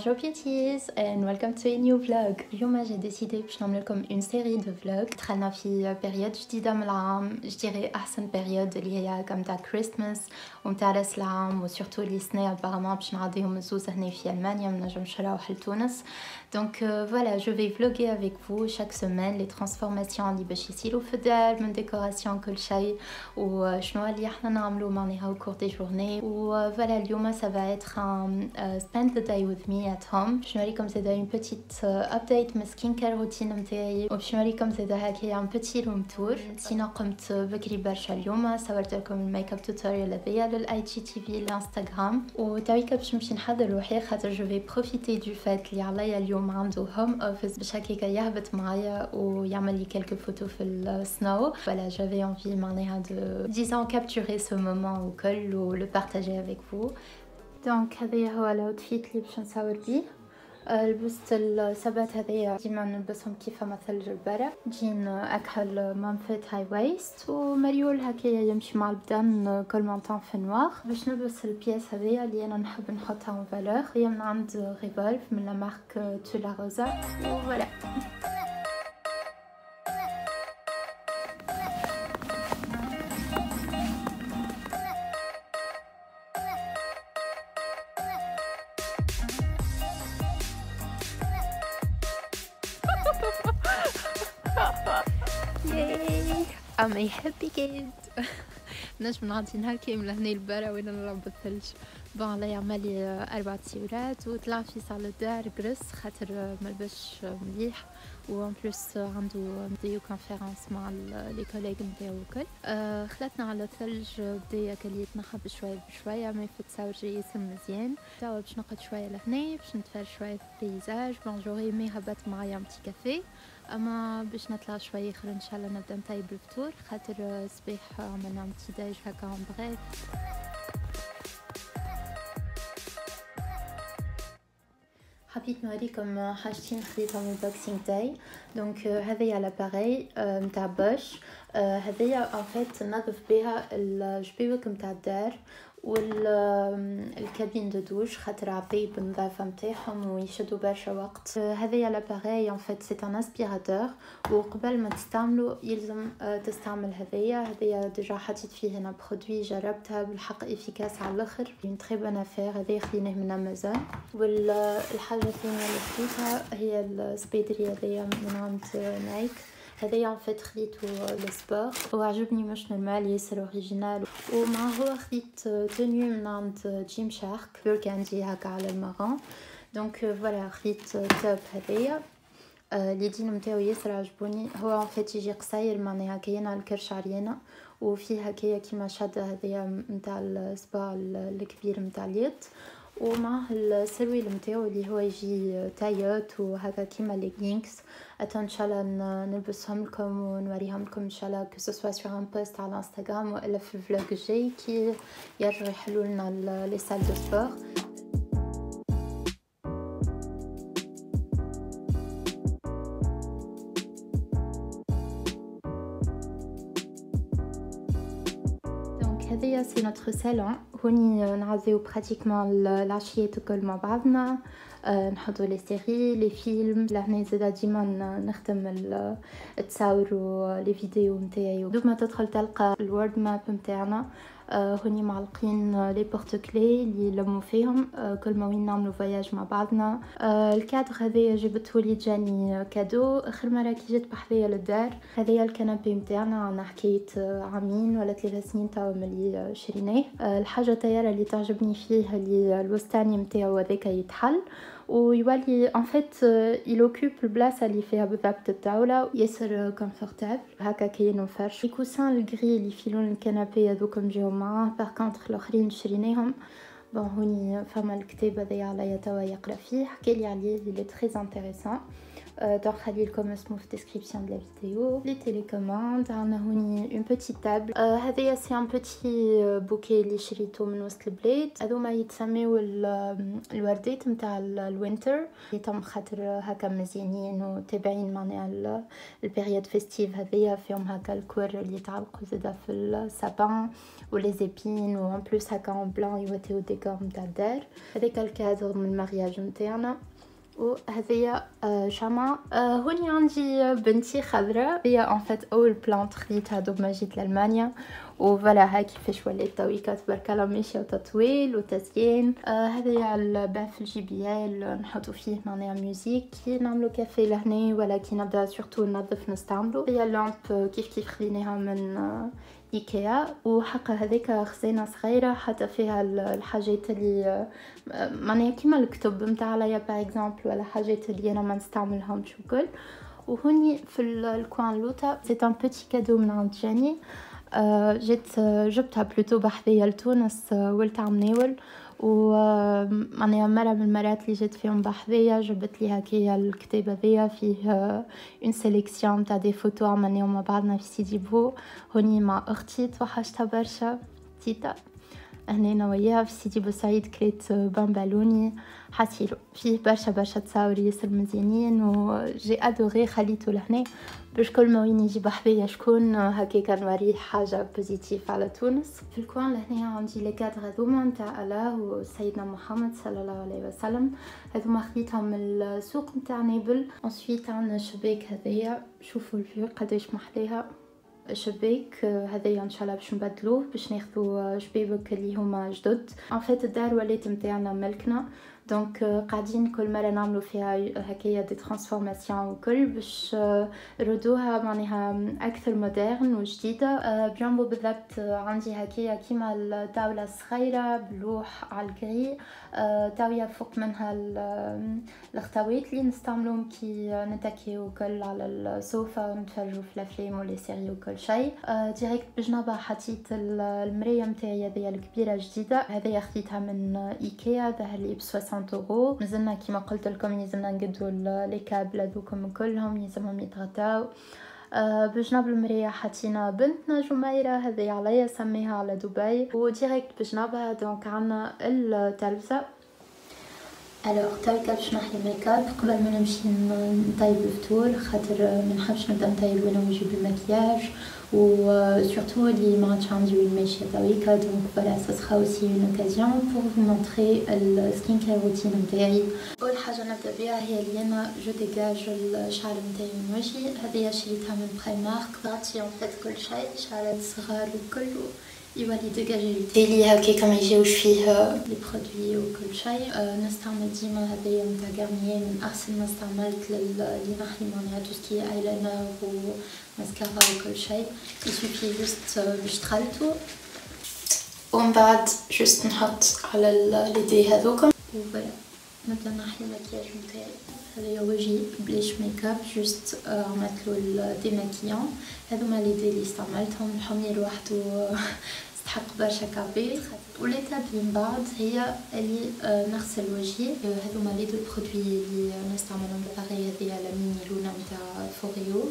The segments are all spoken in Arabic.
Bonjour beauties and welcome to a new vlog. اليوم j'ai décidé باش نعمل لكم une série de vlogs. دخلنا في بيريود جديدة من العام، جديري أحسن بيريود اللي هي كم تاع كريسماس ومتاع راس العام وسورتو لي سنة ابارامون باش نعديهم الزوز هنا في ألمانيا منجمش نروح لتونس. Donc voilà, je vais vlogger avec vous chaque semaine les transformations اللي باش يصيروا في الدار من ديكوراسيون كل شيء وشنو اللي احنا نعملو معناها au cours des journées. Voilà, اليوم ça va être un spend the day with me at home. باش نوريكم زادا une petite update من skin care routine نتاعي وباش نوريكم زادا هكايا un petit room tour. سينا قمت بكري برشا اليوم، صورت لكم الميك اب توتوريال هذيا للاي جي تي في الانستغرام، وتويكا باش نمشي نحضر روحي خاطر جو في بروفيتي دو فات اللي عليا اليوم عنده هوم اوفيس باش هكاكا يهبط معايا ويعمل لي كلكو فوتو في السنو. فوالا جافي انفي معناها دو ديزون كابتوري سو مومون وكل ولو بارطاجي افيك فو. دونك هذايا هو الاوتفيت اللي باش نصور بيه. لبست السبات هذيا ديما نلبسهم كيف مثل البارح، جين اكحل مانفيت هاي ويست ومريول هكايا يمشي مع البدن كل مونطون في نوار. باش نلبس البياس هذيا اللي انا نحب نحطها اون فالور، هي من عند ريفولف من لا مارك تو لا روزا. وفوالا ياي I'm a happy kid. نجم نعطي نهار كامل هنا البارح وين نلعب بالثلج. بون الله يعملي 4 سيورات وطلع في صالة الدار قرص خاطر ملبسش مليح، وان بلوس عنده فيديو كونفيرنس مع لي كوليغ نتاعو الكل. خلطنا على الثلج بدا كلي يتنحى بشويه بشويه ما يتصور جاي يسم مزيان. توا باش نقعد شويه لهنا باش نتفرج شويه في البيزاج. بون جوري مي هبط معايا متي كافيه، اما باش نطلع شويه اخر ان شاء الله نبدا نطيب الفطور خاطر صباح عملنا متي داج هكا اون بغيف. حبيت نوريكم حاجتين خديتهم من بوكسينغ داي. دونك هذيا لاباري نتاع بوش، هذيا ان فيت نظف بها الجبيوك نتاع الدار والكابين دو دوش خاطر عطيب النظافه نتاعهم ويشدوا برشا وقت. هذيا لاباري ان فيت سي ان اسبيراتور، وقبل ما تستعملوا يلزم تستعمل هذيا ديجا حطيت فيه هنا برودوي جربتها بالحق افيكاس على الاخر، اون تري بون افير. هذيا خديناه من امازون. والحاجه الثانيه اللي خديتها هي السبيدري هذيا من عند نايك. هذايا ان فيت خديتو للسبور وعجبني مش نورمال ياسر اوريجينال، ومع هو خديت تونيو من عند جيم شارك بوركاندي هكا على المارون. دونك فوالا خديت توب هذايا اليدين نتاعو ياسر عجبوني. هو ان فيت يجي قصير معناها كاينه الكرش عريانه وفيه هكايا كيما شاده هذايا نتاع السبا الكبير نتاع اليد، ومعه السرويل نتاعو اللي هو يجي تايوت وهكا كيما ليغينكس. اتو ان شاء الله نلبسهم لكم ونوريهم لكم ان شاء الله كو سوا سور ان بوست على انستغرام والا في الفلوج الجاي كي يرجعوا يحلوا لنا لي سال دو سبور. هذايا سي نوتر سالون، هوني نعزيو براتيكمون العشية الكل مع بعضنا، نحطو لي سيري لي فيلم. لهنا زادا ديما نخدم التصاور ولي فيديو نتاعي. دوما تدخل تلقى الورد ماب نتاعنا، هوني معلقين لي بورت كلي اللي لمو فيهم كل ما وين نعملو فواياج مع بعضنا. الكادر هذايا جبتهولي جاني كادو اخر مره كي جيت بحذايا للدار. هذايا الكنابي نتاعنا عنا حكايه عامين ولا 3 سنين توا ملي شريناه. الحاجه طياره اللي تعجبني فيه اللي الوسطاني نتاعو هذاك يتحل ويولي ان فيت يلوكوب البلاصه اللي فيها بالضبط الطاوله، ياسر كونفورتابل هكا. كاينو فرش الكوسان الغري اللي في لون الكنابي هذوكم جاو معاه. باغ كونطخ الاخرين شريناهم. بون هوني فما الكتاب هذايا عليا توا يقرا فيه، حكالي عليه اللي تري انتريسون. دونك خلي لكم اسمه في الديسكريبسيون de la vidéo. Les télécommandes, عندنا هوني une petite table. هذايا سي ان بوتي بوكي اللي شريته من وسط البلاد. هذوما يتسميو الوردات نتاع الوينتر، تم خاطر هكا مزيانين وتابعين معناها البيريود فيستيف هذيا، فيهم هكا الكور اللي يتعلقوا زادا في السابان ولي زيبين، وان بلوس هكا اون بلان يوتيو ديكور نتاع الدار. هذاك الكادر من المارياج نتاعنا. وهذيا شمعة. هوني عندي بنتي خضراء، هي ان فات اول بلانت خديتها دوب ما جيت لألمانيا، وفوالا هاي كيفاش وليت تويكا تبارك الله ماشيه وتطويل وتزيين. هذايا البان في الجي بي ال نحطو فيه معناها ميوزيك، كي نعملو كافي لهنا ولا كي نبدا سورتو ننظف نستعملو. هي اللامب كيف خديناها من ايكيا، وحقا هذيك خزينه صغيره حتى فيها الحاجات اللي معناها كيما الكتب نتاع ليا باغ اكزومبل، ولا حاجات اللي انا ما نستعملهمش وكل. وهوني في الكوان لوطا سي ان بوتي كادو من عند جاني، جيت جبتها بلوتو بحذية لتونس، ولت عم ناول، ومعناها مرة من المرات اللي جيت فيهم بحذية جبت لي هكايا الكتاب هذايا فيه اون سيليكسيون تاع دي فوتو عملناهم مع بعضنا في سيدي بو. هوني مع اختي توحشتها برشا تيتا، هنا انا وياها في سيدي بوسعيد كريت بان بالوني، حاسيلو فيه برشا تصاور ياسر مزيانين، وجي ادوري خليته لهنا باش كل ما وين يجي بحذايا شكون هكاكا نوريه حاجه بوزيتيف على تونس. في الكوان لهنا عندي لي كادر هذوما نتاع الله وسيدنا محمد صلى الله عليه وسلم، هذوما خديتهم من السوق نتاع نابل. انسويت عندنا الشباك هذايا، شوفوا الفيو قداش محليها. الشباك هذايا ان شاء الله باش نبدلوه باش ناخذوا شبابك اللي هما جدد. ان فيت الدار ولات نتاعنا ملكنا، دونك قاعدين كل مره نعملوا فيها هكايا دي ترانسفورماسيون وكل باش نردوها معناها اكثر مودرن وجديده. بجنبو بالضبط عندي هكايا كيما الطاوله الصغيره بلوح على الكري، طاويه فوق منها الخطوات اللي نستعملوهم كي نتكيو وكل على السوفا ونتفرجوا في الافلام ولي سيري وكل شيء. ديريكت بجنبها حطيت المرايه نتاعي هذيا الكبيره جديده، هذيا خديتها من ايكيا، ظهر لي ب 60 €. مازلنا كيما قلت لكم يلزمنا نقدو لي كابل هذوكم كلهم يلزمهم يتغطاو. بجنب المرايه حطينا بنتنا جميره، هذه عليا سميها على دبي، وديريكت بجنبها دونك عنا التلفزه. الوغ تايكا باش نحي ميكاب قبل ما نمشي نطيب الفطور، خاطر ما نحبش نبدا نطيب وانا نجيب المكياج، وسورتو اللي ما عادش عندي وين ماشيه تويكا. دونك فوالا سا سرا اوسي اون اوكازيون بور فو مونطري السكين كير روتين نتاعي. اول حاجه نبدا بها هي اللي انا جو ديجاج الشعر نتاعي من وجهي، هذه شريتها من برايمارك، بعطي اون فيت كل شيء شعرات صغار وكل يولي ديجاجي لي هكاكا ما يجيوش فيه لي برودوي وكل شيء. نستعمل ديما هذايا نتاع غارنيير، من احسن ما استعملت اللي نحي معناها توسكي ايلاينر وماسكارا وكل شيء. يسوفي جوست باش تخلطو ومن بعد جوست نحط على اليدي هذوكم وفوالا نبدا نحي المكياج نتاعي. هذايا وجهي بليش ميكاب، جوست عملتلو الديماكيون. هذوما ليدي اللي استعملتهم، الحمير وحدو تحق برشا كابي. وليتاب من بعد هي اللي نغسل وجهي. هذوما لي دو برودوي اللي نستعملهم باغي، هذيا لا ميني لونا نتاع فوريو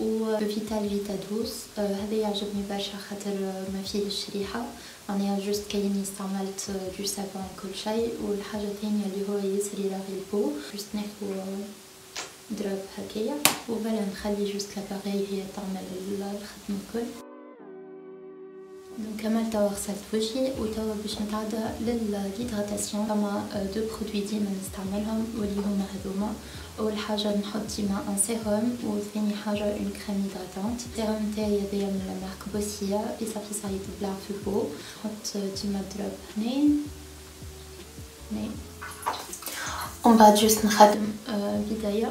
و فيتال فيتا دوس. هذا يعجبني برشا خاطر ما فيهش ريحه، معناها جوست كايني استعملت دو سافون كل شيء. والحاجه الثانيه اللي هو يسري لاغي البو، جوست ناخذ دروب هكايا وفوالا نخلي جوست لاباغي هي تعمل الخدمه الكل. دونك كملت توا غسلت وجهي، وتوا باش نتعدى للهيدراتاسيون. فما دو برودوي ديما نستعملهم واللي هما هذوما. اول حاجه نحط ديما ان سيروم، وثاني حاجه اون كريم هيدراتونت. السيروم تاعي هذايا من مارك بوسيا، يصافي صعيد بلا في البو. نحط ديما دروب هنا ومن بعد جوست نخدم بدايه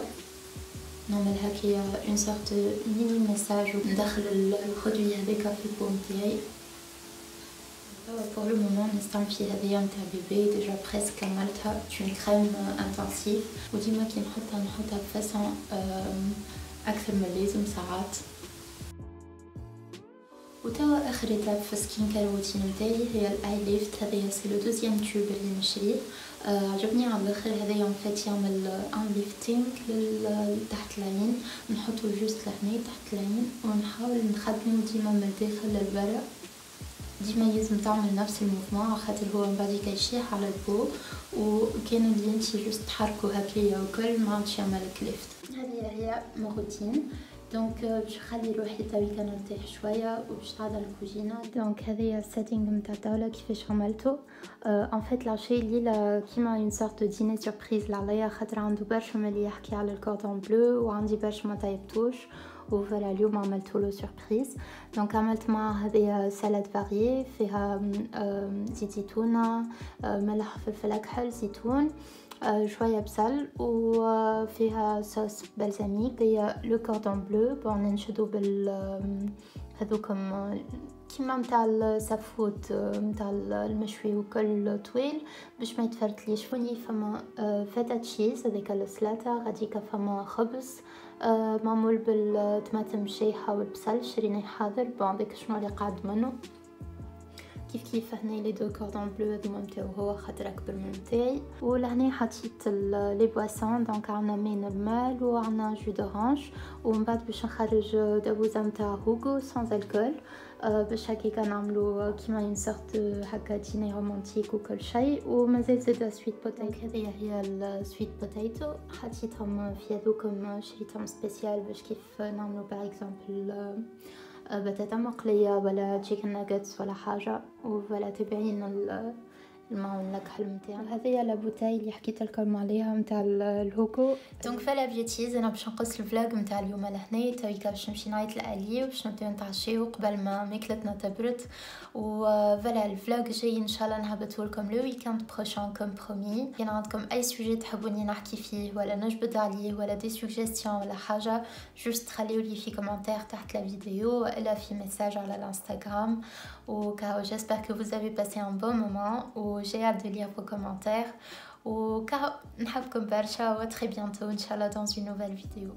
نعمل هكايا اون سورت ميني ميساج وندخل البرودوي هذاك في البو نتاعي. Pour le moment نستعمل في هذيا نتاع بيبي ديجا بريسك كملتها، اون كريم انتنسيف وديما كي نحطها بفاسون اكثر من اللازم ساعات. وتوا اخر ايتاب في سكين كير روتين نتاعي هي الاي ليفت. هذايا سي لو دوزيام تيوب اللي نشريه. عجبني على الاخر. هذايا اون فيت يعمل ان ليفتينغ تحت العين، نحطو جوست لهنا تحت العين ونحاول نخدمو ديما من الداخل للبرا. ديما لازم تعمل نفس الموفمون خاطر هو من بعد يشيح على البو، وكان اللي انتي جوست تحركو هكايا وكل ما عادش يعملك ليفت. هذه هي مو روتين. دونك باش نخلي روحي توي كنرتاح شويه وباش نعاد الكوجينه. دونك هذه السيتينغ نتاع الطاوله كيفاش عملته. ان فيت لاشي ليلى كيما اون سورت دو ديني سوربريز لعليا خاطر عنده برشا ملي يحكي على الكوردون بلو وعندي برشا ما طيبتوش، وفوالا اليوم عملتولو سوربريز. دونك عملت معاه هذه سالاد فاريي فيها زيت زيتونه، ملح فلفل اكحل زيتون، شويه بصل، وفيها صوص بلزميك هي لو كوردون بلو. بون نشدو بال هذوكم كيما نتاع السفود نتاع المشوي وكل طويل باش ما يتفرتليش. فوني فما فتا تشيز هذيك السلاطه، غاديكا فما خبز معمول بالطماطم شايحه والبصل شريناه حاضر. بون داك شنو اللي قاعد منه كيف هنا لي دو كوردون بلو هذوما نتاعو هو خاطر اكبر من نتاعي. ولهنا حطيت لي بواسون. دونك عندنا ماء نورمال وعندنا جو دورانج، ومن بعد باش نخرج دبوزه نتاع هوغو سان الكول باش هكاكا نعملو كيما اون سورت هكا ديني رومانتيك وكل شيء. ومازال زاده سويت بوتيتو. هذه هي السويت بوتيتو حطيتهم في هذوكم شريتهم سبيسيال باش كيف نعملو باغ اكزومبل بطاطا مقليه ولا تشيكن ناجتس ولا حاجه. وفوالا تبعين المعون الكحل نتاعو. هذه لا بوتاي اللي حكيت لكم عليها نتاع الهوكو. دونك فلا بيتيز انا باش نقص الفلوق نتاع اليوم لهنا تويكا باش نمشي نعيط لالي وباش نبداو نتعشيو قبل ما ماكلتنا تبرد. وفوالا الفلوق جاي ان شاء الله نهبطوا لكم لو ويكاند بروشان كوم برومي. كان عندكم اي سوجي تحبوني نحكي فيه ولا نجبد عليه ولا دي سوجيستيون ولا حاجه جوست خليو لي في كومنتير تحت لا فيديو ولا في ميساج على الانستغرام. وكاو j'espère que vous avez passé un bon moment و j'ai hâte de lire vos commentaires. وكاو نحبكم برشا و très bientôt ان شاء الله dans une nouvelle vidéo.